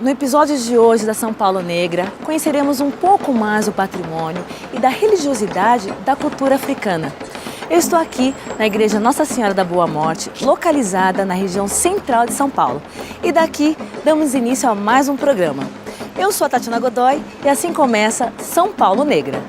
No episódio de hoje da São Paulo Negra, conheceremos um pouco mais do patrimônio e da religiosidade da cultura africana. Eu estou aqui na Igreja Nossa Senhora da Boa Morte, localizada na região central de São Paulo. E daqui damos início a mais um programa. Eu sou a Tatiana Godoy e assim começa São Paulo Negra.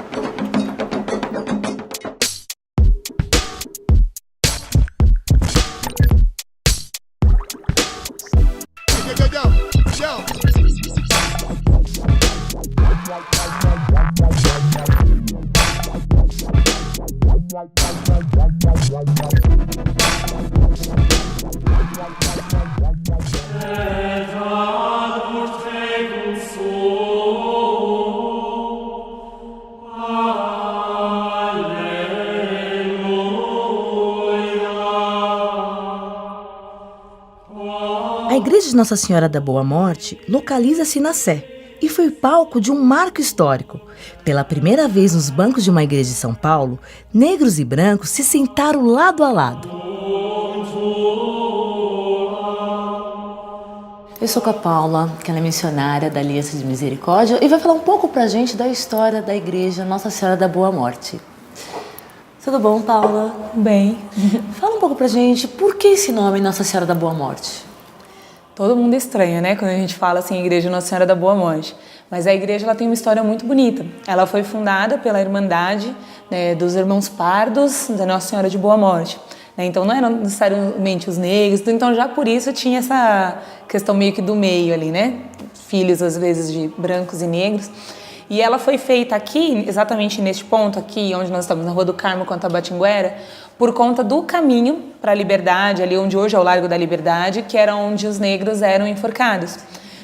A Igreja de Nossa Senhora da Boa Morte localiza-se na Sé e foi palco de um marco histórico. Pela primeira vez nos bancos de uma igreja de São Paulo, negros e brancos se sentaram lado a lado. Eu sou com a Paula, que ela é missionária da Aliança de Misericórdia e vai falar um pouco pra gente da história da Igreja Nossa Senhora da Boa Morte. Tudo bom, Paula? Bem. Fala um pouco pra gente, por que esse nome Nossa Senhora da Boa Morte? Todo mundo estranha, né, quando a gente fala assim, Igreja Nossa Senhora da Boa Morte. Mas a igreja ela tem uma história muito bonita. Ela foi fundada pela Irmandade, né, dos Irmãos Pardos da Nossa Senhora de Boa Morte. Então não eram necessariamente os negros, então já por isso tinha essa questão meio que do meio ali, né? Filhos às vezes de brancos e negros. E ela foi feita aqui, exatamente neste ponto aqui, onde nós estamos, na Rua do Carmo com a Tabatinguera, por conta do caminho para a Liberdade, ali onde hoje é o Largo da Liberdade, que era onde os negros eram enforcados.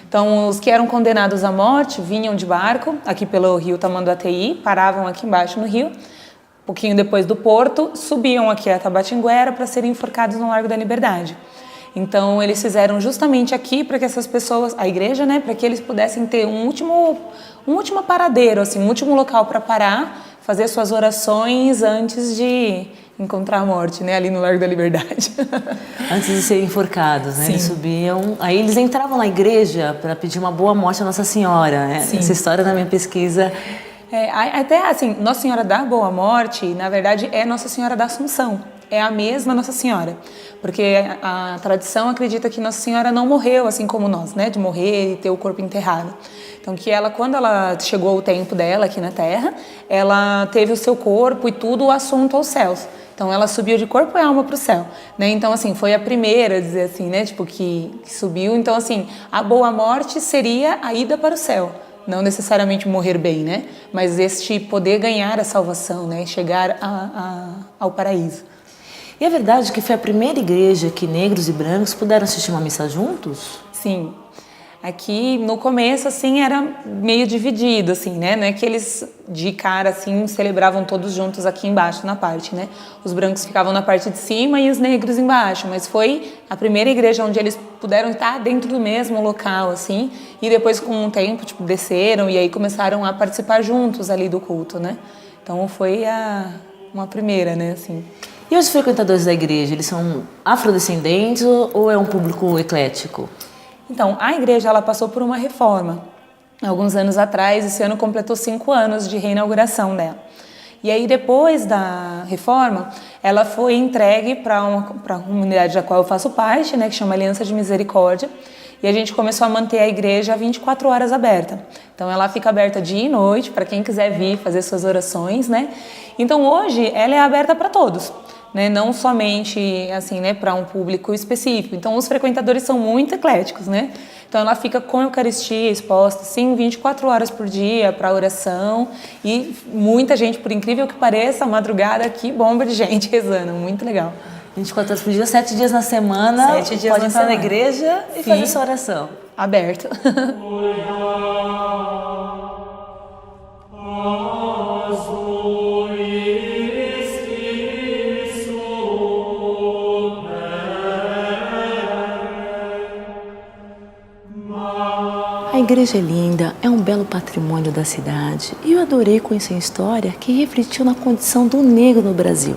Então, os que eram condenados à morte vinham de barco, aqui pelo rio Tamanduateí, paravam aqui embaixo no rio, um pouquinho depois do porto, subiam aqui a Tabatinguera para serem enforcados no Largo da Liberdade. Então, eles fizeram justamente aqui para que essas pessoas, a igreja, né, para que eles pudessem ter um último paradeiro, assim, um último local para parar, fazer suas orações antes de encontrar a morte, né, ali no Largo da Liberdade. Antes de serem enforcados, né? Sim. Eles subiam, aí eles entravam na igreja para pedir uma boa morte à Nossa Senhora, né? Sim. Essa história na minha pesquisa. Até assim, Nossa Senhora da Boa Morte, na verdade, é Nossa Senhora da Assunção. É a mesma Nossa Senhora, porque a tradição acredita que Nossa Senhora não morreu assim como nós, né, de morrer e ter o corpo enterrado. Então que ela, quando ela chegou o tempo dela aqui na Terra, ela teve o seu corpo e tudo assunto aos céus. Então ela subiu de corpo e alma para o céu, né? Então assim, foi a primeira a dizer assim, né, tipo que subiu. Então assim, a boa morte seria a ida para o céu. Não necessariamente morrer bem, né? Mas este poder ganhar a salvação, né? Chegar ao paraíso. E é verdade que foi a primeira igreja que negros e brancos puderam assistir uma missa juntos? Sim. Aqui, no começo, assim, era meio dividido, assim, né? Não é que eles, de cara, assim, celebravam todos juntos aqui embaixo, na parte, né? Os brancos ficavam na parte de cima e os negros embaixo. Mas foi a primeira igreja onde eles puderam estar dentro do mesmo local, assim. E depois, com um tempo, tipo, desceram e aí começaram a participar juntos ali do culto, né? Então, foi uma primeira, né, assim. E os frequentadores da igreja, eles são afrodescendentes ou é um público eclético? Então, a igreja ela passou por uma reforma alguns anos atrás. Esse ano completou 5 anos de reinauguração dela. E aí, depois da reforma, ela foi entregue para a comunidade da qual eu faço parte, né, que chama Aliança de Misericórdia. E a gente começou a manter a igreja 24 horas aberta. Então, ela fica aberta dia e noite para quem quiser vir fazer suas orações, né? Então, hoje, ela é aberta para todos, né? Não somente assim, né, para um público específico. Então, os frequentadores são muito ecléticos, né? Então, ela fica com a Eucaristia exposta, sim, 24 horas por dia para oração. E muita gente, por incrível que pareça, a madrugada aqui, bomba de gente rezando. Muito legal. 24 horas por dia, 7 dias na semana, 7 dias pode na entrar semana. na igreja e Sim. fazer sua oração. Aberto. A igreja é linda, é um belo patrimônio da cidade e eu adorei conhecer a história que refletiu na condição do negro no Brasil.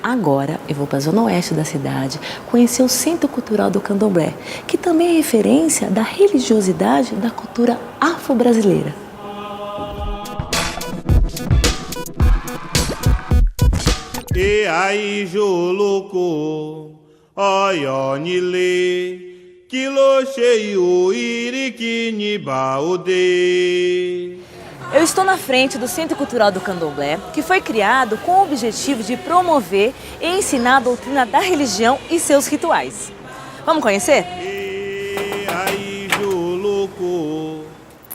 Agora eu vou para a zona oeste da cidade conhecer o Centro Cultural do Candomblé, que também é referência da religiosidade da cultura afro-brasileira. E aí, Juluco, Oyonile, Kilo cheio, Iriquini, Baudê. Eu estou na frente do Centro Cultural do Candomblé, que foi criado com o objetivo de promover e ensinar a doutrina da religião e seus rituais. Vamos conhecer? E aí, Juluco,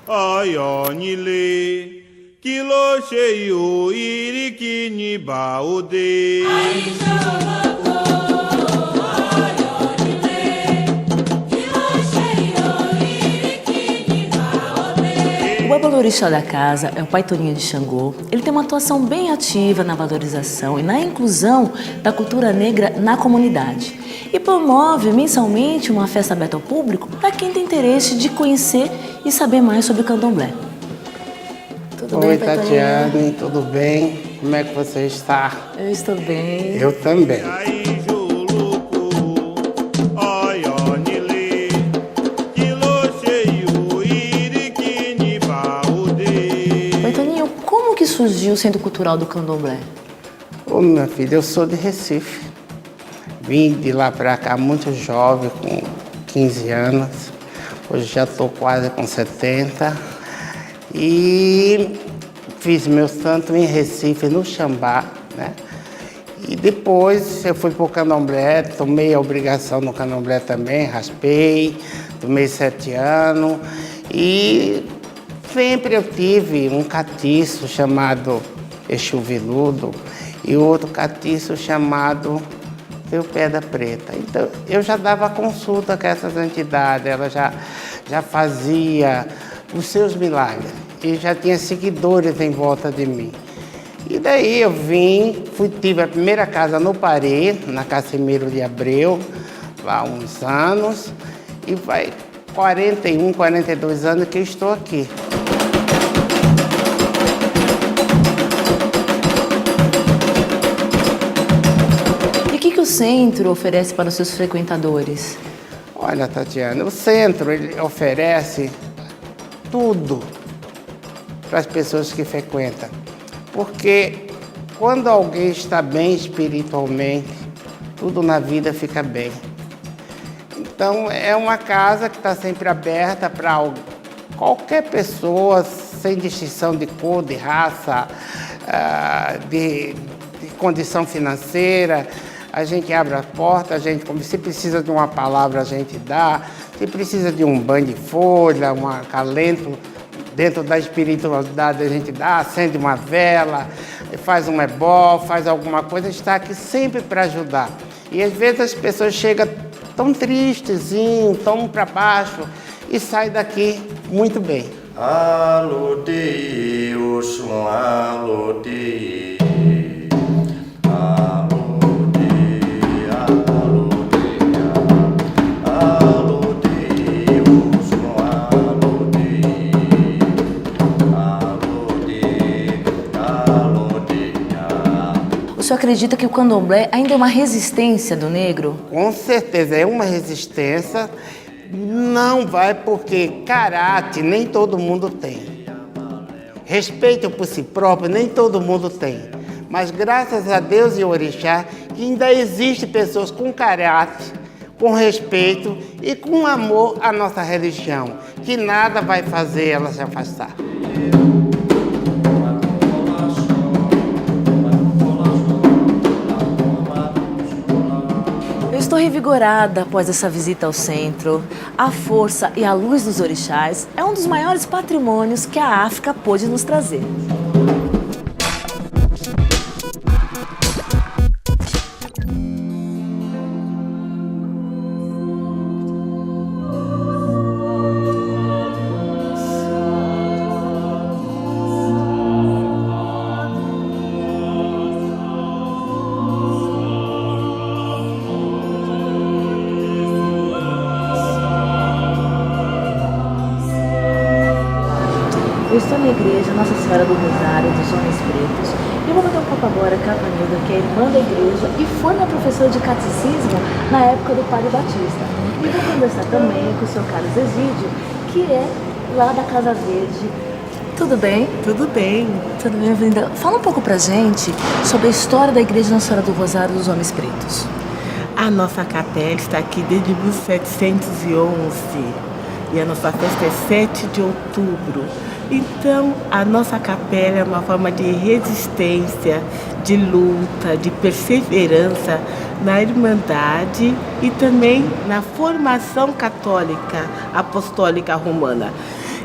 Oyonile, Kilo cheio, Iriquini, Baudê. O babalorixá da casa é o Pai Toninho de Xangô. Ele tem uma atuação bem ativa na valorização e na inclusão da cultura negra na comunidade. E promove mensalmente uma festa aberta ao público para quem tem interesse de conhecer e saber mais sobre o candomblé. Tudo Oi, bem, Pai Tatiane, tudo bem? Como é que você está? Toninho? Eu estou bem. Eu também. Aí, Juluco, Oyonile, Kilo cheio, Iriquini, Baudê. Pai Toninho, como que surgiu o Centro Cultural do Candomblé? Ô, minha filha, eu sou de Recife. Vim de lá para cá muito jovem, com 15 anos. Hoje já estou quase com 70. E fiz meu santo em Recife, no Xambá, né? E depois eu fui para o Candomblé, tomei a obrigação no Candomblé também, raspei, tomei 7 anos. E sempre eu tive um catiço chamado Exu Veludo e outro catiço chamado Teu Pedra Preta. Então eu já dava consulta com essas entidades, ela já fazia os seus milagres e já tinha seguidores em volta de mim. E daí eu tive a primeira casa no Parê, na Casimiro de Abreu, lá há uns anos, e vai 41, 42 anos que eu estou aqui. E o que o centro oferece para os seus frequentadores? Olha, Tatiana, o centro ele oferece tudo para as pessoas que frequentam. Porque quando alguém está bem espiritualmente, tudo na vida fica bem. Então, é uma casa que está sempre aberta para qualquer pessoa, sem distinção de cor, de raça, de condição financeira. A gente abre a porta, se precisa de uma palavra, a gente dá. Se precisa de um banho de folha, um acalento, dentro da espiritualidade a gente dá, acende uma vela, faz um ebó, faz alguma coisa, está aqui sempre para ajudar. E às vezes as pessoas chegam tão tristezinho, tão para baixo e saem daqui muito bem. Alô Deus, alô Deus. O senhor acredita que o candomblé ainda é uma resistência do negro? Com certeza, é uma resistência. Não vai porque caráter nem todo mundo tem. Respeito por si próprio nem todo mundo tem. Mas graças a Deus e ao Orixá, que ainda existem pessoas com caráter, com respeito e com amor à nossa religião, que nada vai fazer ela se afastar. Eu estou revigorada após essa visita ao centro. A força e a luz dos orixás é um dos maiores patrimônios que a África pôde nos trazer. Eu estou na igreja Nossa Senhora do Rosário dos Homens Pretos Eu vou bater um papo agora com a Vanilda, que é irmã da igreja e foi minha professora de catecismo na época do Padre Batista. E vou conversar também com o seu Carlos Exídio, que é lá da Casa Verde. Tudo bem? Tudo bem. Tudo bem, Vanilda? Fala um pouco pra gente sobre a história da Igreja Nossa Senhora do Rosário dos Homens Pretos. A nossa capela está aqui desde 1711 e a nossa festa é 7 de outubro. Então, a nossa capela é uma forma de resistência, de luta, de perseverança na irmandade e também na formação católica apostólica romana.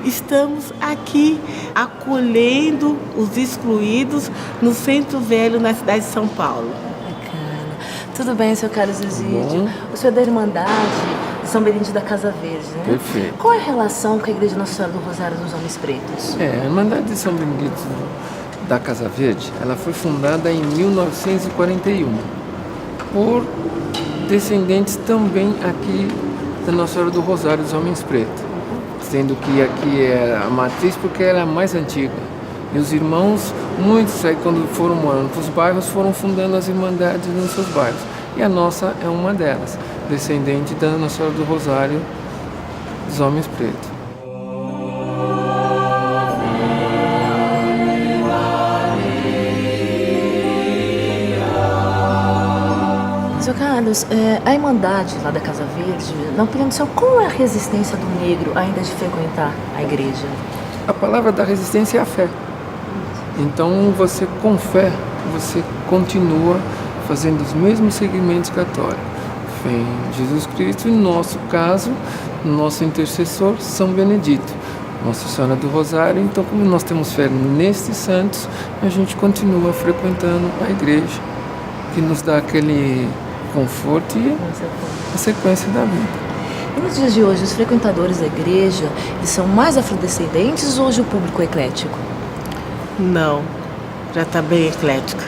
Estamos aqui acolhendo os excluídos no Centro Velho, na cidade de São Paulo. Bacana. Tudo bem, seu Carlos Exídio? O senhor é da Irmandade de São Benedito da Casa Verde, né? Perfeito. Qual é a relação com a Igreja Nossa Senhora do Rosário dos Homens Pretos? A Irmandade de São Benedito da Casa Verde, ela foi fundada em 1941 por descendentes também aqui da Nossa Senhora do Rosário dos Homens Pretos, sendo que aqui é a matriz porque ela é a mais antiga. E os irmãos, muitos aí quando foram morando para os bairros, foram fundando as irmandades nos seus bairros. E a nossa é uma delas, descendente da Nossa Senhora do Rosário dos Homens Pretos. Seu Carlos, a Irmandade lá da Casa Verde, na opinião do senhor, qual é a resistência do negro ainda de frequentar a igreja? A palavra da resistência é a fé. Então você com fé, você continua fazendo os mesmos segmentos católicos. Fé em Jesus Cristo e, no nosso caso, nosso intercessor, São Benedito, Nossa Senhora do Rosário. Então, como nós temos fé nestes santos, a gente continua frequentando a igreja, que nos dá aquele conforto e a sequência da vida. E nos dias de hoje, os frequentadores da igreja, eles são mais afrodescendentes ou hoje o público é eclético? Não, já está bem eclética.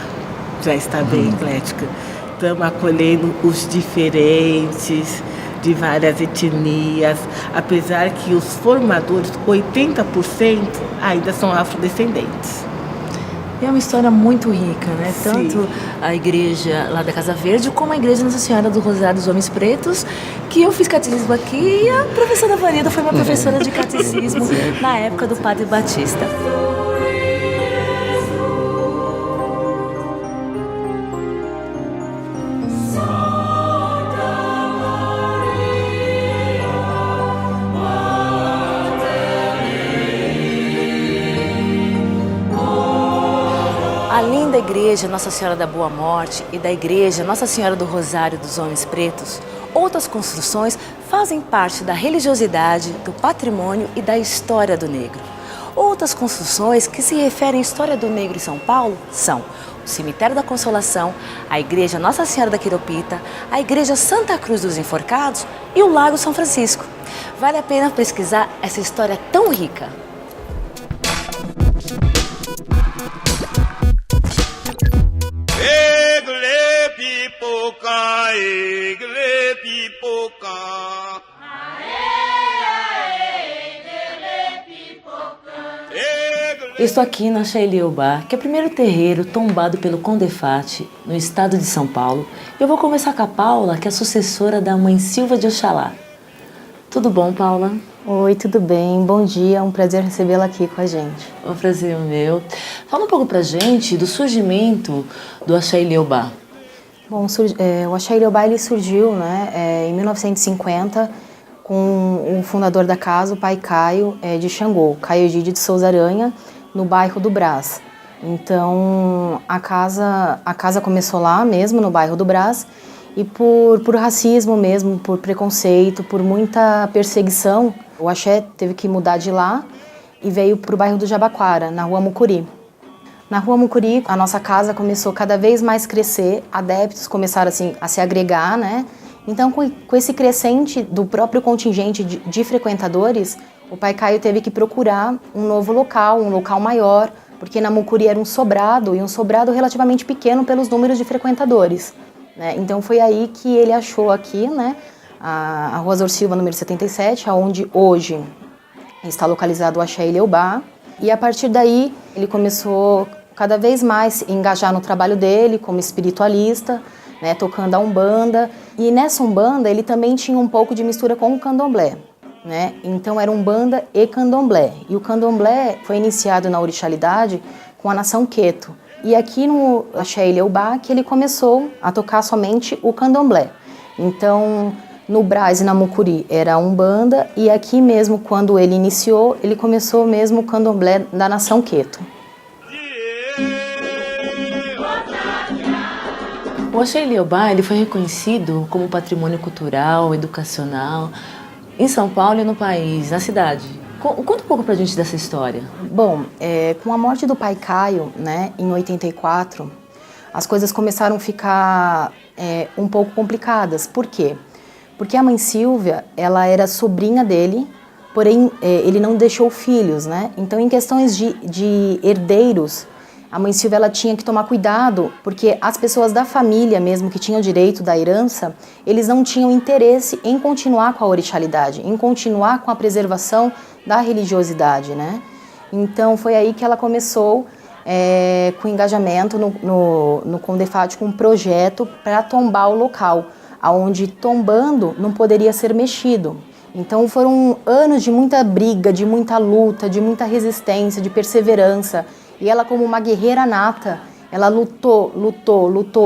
Já está bem eclética. Estamos acolhendo os diferentes, de várias etnias, apesar que os formadores, 80%, ainda são afrodescendentes. É uma história muito rica, né? Sim. Tanto a igreja lá da Casa Verde, como a igreja Nossa Senhora do Rosário dos Homens Pretos, que eu fiz catecismo aqui e a professora Vanilda foi minha professora de catecismo na época do Padre Batista. Além da igreja Nossa Senhora da Boa Morte e da igreja Nossa Senhora do Rosário dos Homens Pretos, outras construções fazem parte da religiosidade, do patrimônio e da história do negro. Outras construções que se referem à história do negro em São Paulo são o Cemitério da Consolação, a igreja Nossa Senhora da Quiropita, a igreja Santa Cruz dos Enforcados e o Lago São Francisco. Vale a pena pesquisar essa história tão rica. Egle pipoca, egle pipoca. Eu estou aqui na Xaileuba, que é o primeiro terreiro tombado pelo Condefate, no estado de São Paulo. Eu vou conversar com a Paula, que é sucessora da mãe Silva de Oxalá. Tudo bom, Paula? Oi, tudo bem? Bom dia, é um prazer recebê-la aqui com a gente. O prazer é meu. Fala um pouco pra gente do surgimento do Axaileuba. Bom, o Axaileuba ele surgiu em 1950 com o fundador da casa, o pai Caio de Xangô, Caio Egídio de Souza Aranha, no bairro do Brás. Então, a casa começou lá mesmo, no bairro do Brás, e por racismo mesmo, por preconceito, por muita perseguição, o axé teve que mudar de lá e veio para o bairro do Jabaquara, na Rua Mucuri. Na Rua Mucuri, a nossa casa começou cada vez mais crescer, adeptos começaram assim, a se agregar, né? Então, com esse crescente do próprio contingente de frequentadores, o pai Caio teve que procurar um novo local, um local maior, porque na Mucuri era um sobrado, e um sobrado relativamente pequeno pelos números de frequentadores. Né? Então foi aí que ele achou aqui, né, a Rua Azor Silva, número 77, onde hoje está localizado o Axaileuba. E a partir daí ele começou cada vez mais se engajar no trabalho dele como espiritualista, né, tocando a Umbanda. E nessa Umbanda ele também tinha um pouco de mistura com o Candomblé, né? Então era Umbanda e Candomblé. E o Candomblé foi iniciado na orixalidade com a nação Queto. E aqui no Axé Ilhéubá que ele começou a tocar somente o Candomblé. Então, no Brás e na Mucuri era Umbanda, e aqui mesmo, quando ele iniciou, ele começou mesmo o Candomblé da nação Queto. O Axé Ilhéubá, ele foi reconhecido como patrimônio cultural, educacional, em São Paulo e no país, na cidade. Conta um pouco pra gente dessa história. Bom, com a morte do pai Caio, né, em 84, as coisas começaram a ficar um pouco complicadas. Por quê? Porque a mãe Silvia, ela era sobrinha dele, porém ele não deixou filhos, né? Então, em questões de herdeiros, a mãe Silvia ela tinha que tomar cuidado, porque as pessoas da família mesmo que tinham direito da herança, eles não tinham interesse em continuar com a orixalidade, em continuar com a preservação da religiosidade, né? Então foi aí que ela começou com engajamento no Condefat, com um projeto para tombar o local, onde tombando não poderia ser mexido. Então foram anos de muita briga, de muita luta, de muita resistência, de perseverança. E ela, como uma guerreira nata, ela lutou,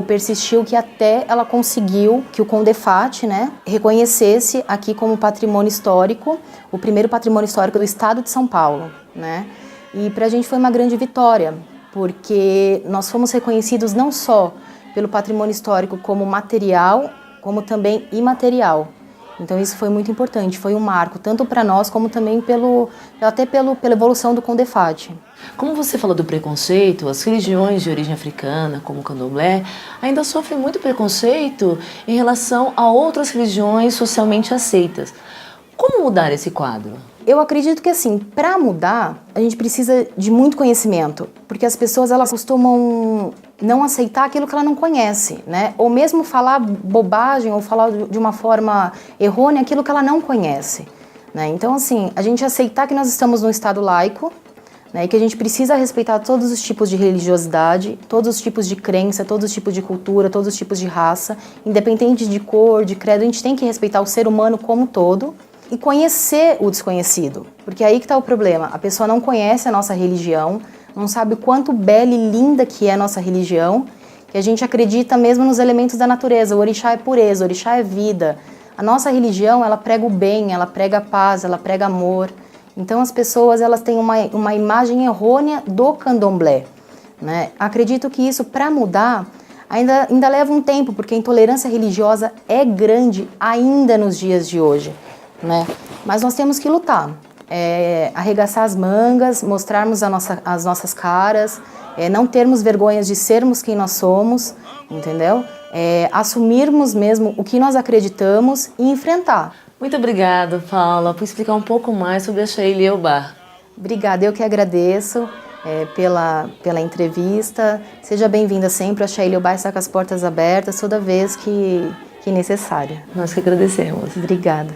persistiu, que até ela conseguiu que o Condefat, né, reconhecesse aqui como patrimônio histórico, o primeiro patrimônio histórico do estado de São Paulo, né? E para a gente foi uma grande vitória, porque nós fomos reconhecidos não só pelo patrimônio histórico como material, como também imaterial. Então isso foi muito importante, foi um marco, tanto para nós como também pela evolução do Condefat. Como você falou do preconceito, as religiões de origem africana, como o Candomblé, ainda sofrem muito preconceito em relação a outras religiões socialmente aceitas. Como mudar esse quadro? Eu acredito que, assim, para mudar, a gente precisa de muito conhecimento, porque as pessoas, elas costumam não aceitar aquilo que ela não conhece, né? Ou mesmo falar bobagem, ou falar de uma forma errônea aquilo que ela não conhece, né? Então, assim, a gente aceitar que nós estamos num estado laico, né, e que a gente precisa respeitar todos os tipos de religiosidade, todos os tipos de crença, todos os tipos de cultura, todos os tipos de raça, independente de cor, de credo, a gente tem que respeitar o ser humano como um todo, e conhecer o desconhecido, porque aí que está o problema. A pessoa não conhece a nossa religião, não sabe o quanto bela e linda que é a nossa religião, que a gente acredita mesmo nos elementos da natureza. O orixá é pureza, o orixá é vida. A nossa religião, ela prega o bem, ela prega a paz, ela prega amor. Então as pessoas, elas têm uma imagem errônea do candomblé, né? Acredito que isso, para mudar, ainda leva um tempo, porque a intolerância religiosa é grande ainda nos dias de hoje, né? Mas nós temos que lutar, arregaçar as mangas, mostrarmos as nossas caras, não termos vergonhas de sermos quem nós somos, entendeu? Assumirmos mesmo o que nós acreditamos e enfrentar. Muito obrigada, Paula, por explicar um pouco mais sobre a Axé Ilhéubá. Obrigada, eu que agradeço pela entrevista. Seja bem-vinda sempre, a Axé Ilhéubá está com as portas abertas toda vez que necessária. Nós que agradecemos. Obrigada.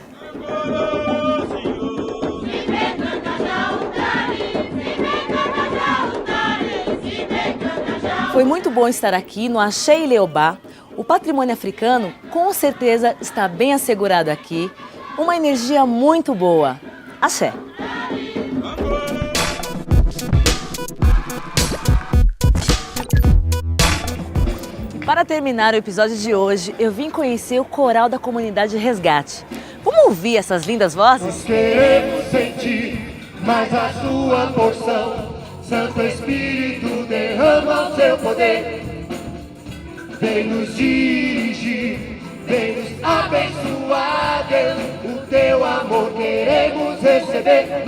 Foi muito bom estar aqui no Axé Ilhéubá. O patrimônio africano com certeza está bem assegurado aqui. Uma energia muito boa. Axé. Para terminar o episódio de hoje, eu vim conhecer o coral da comunidade Resgate. Vamos ouvir essas lindas vozes? Nós queremos sentir mais a sua porção. Santo Espírito derrama o seu poder. Vem nos dirigir, vem nos abençoar, Deus. O teu amor queremos receber.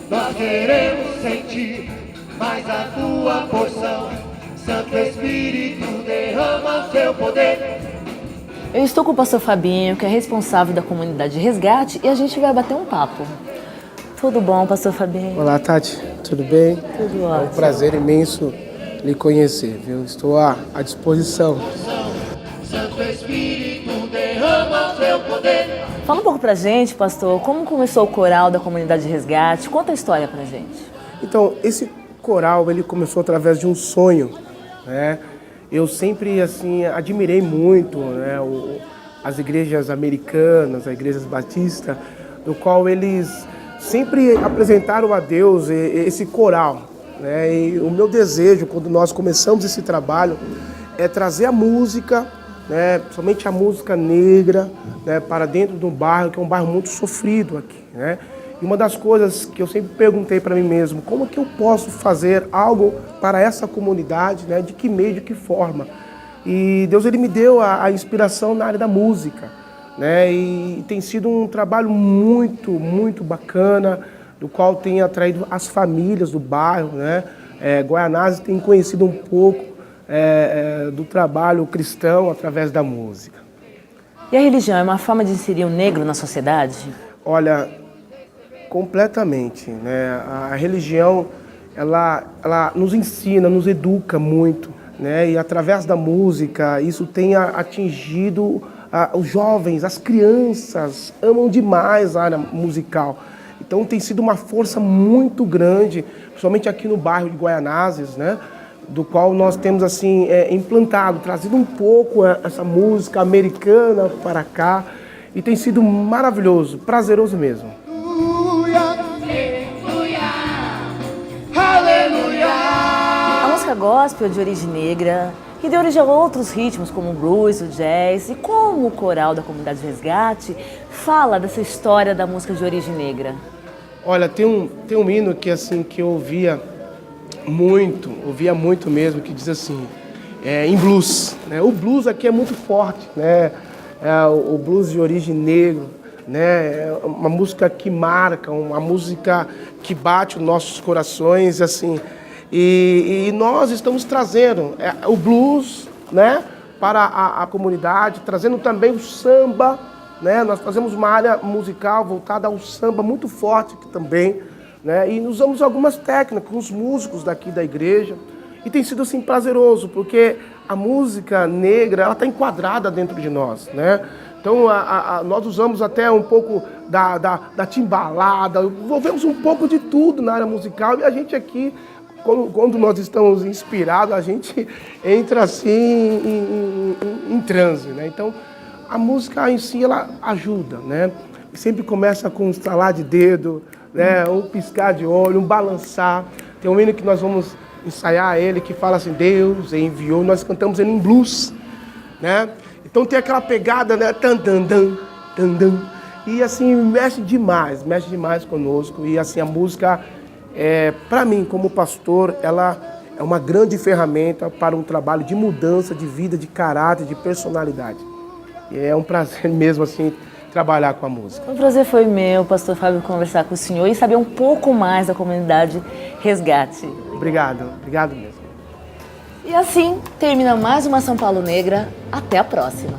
Nós queremos sentir mais a tua porção. Santo Espírito derrama o seu poder. Eu estou com o pastor Fabinho, que é responsável da comunidade Resgate, e a gente vai bater um papo. Tudo bom, pastor Fabinho? Olá, Tati. Tudo bem? Tudo ótimo. É um prazer imenso lhe conhecer, viu? Estou à disposição. Santo Espírito derrama o seu poder. Fala um pouco pra gente, pastor, como começou o coral da comunidade Resgate? Conta a história pra gente. Então, esse coral ele começou através de um sonho, né? Eu sempre assim admirei muito, né, as igrejas americanas, as igrejas batistas, do qual eles sempre apresentaram a Deus esse coral, né? E o meu desejo, quando nós começamos esse trabalho, é trazer a música, né, somente a música negra, né, para dentro de um bairro que é um bairro muito sofrido aqui, né? E uma das coisas que eu sempre perguntei para mim mesmo, como que eu posso fazer algo para essa comunidade, né? De que meio, de que forma? E Deus ele me deu a inspiração na área da música, né? E tem sido um trabalho muito, muito bacana, do qual tem atraído as famílias do bairro, né? Guaianazes tem conhecido um pouco do trabalho cristão através da música. E a religião é uma forma de inserir o negro na sociedade? Olha, completamente, né? A religião, ela nos ensina, nos educa muito, né? E através da música, isso tem atingido os jovens, as crianças, amam demais a área musical. Então tem sido uma força muito grande, principalmente aqui no bairro de Guaianazes, né? Do qual nós temos assim implantado, trazido um pouco essa música americana para cá, e tem sido maravilhoso, prazeroso mesmo. A música gospel de origem negra, que deu origem a outros ritmos como o blues, o jazz, e como o coral da comunidade Resgate fala dessa história da música de origem negra. Olha, tem um hino que assim que eu ouvia muito mesmo, que diz assim, em blues, né? O blues aqui é muito forte, né? O blues de origem negra, né? É uma música que marca, uma música que bate os nossos corações, assim. E nós estamos trazendo o blues, né, para a comunidade, trazendo também o samba, né? Nós fazemos uma área musical voltada ao samba muito forte aqui também, né? E usamos algumas técnicas com os músicos daqui da igreja. E tem sido assim prazeroso, porque a música negra ela está enquadrada dentro de nós, né? Então nós usamos até um pouco da timbalada, envolvemos um pouco de tudo na área musical, e a gente aqui, quando nós estamos inspirados, a gente entra assim em transe, né? Então a música em si ela ajuda, né? Sempre começa com um estalar de dedo, né? Um piscar de olho, um balançar. Tem um hino que nós vamos ensaiar ele que fala assim, Deus enviou, nós cantamos ele em blues, né? Então tem aquela pegada, né? Tandandam, tandam. E assim, mexe demais conosco. E assim, a música, para mim, como pastor, ela é uma grande ferramenta para um trabalho de mudança de vida, de caráter, de personalidade. E é um prazer mesmo, assim, trabalhar com a música. O prazer foi meu, pastor Fábio, conversar com o senhor e saber um pouco mais da comunidade Resgate. Obrigado mesmo. E assim termina mais uma São Paulo Negra. Até a próxima.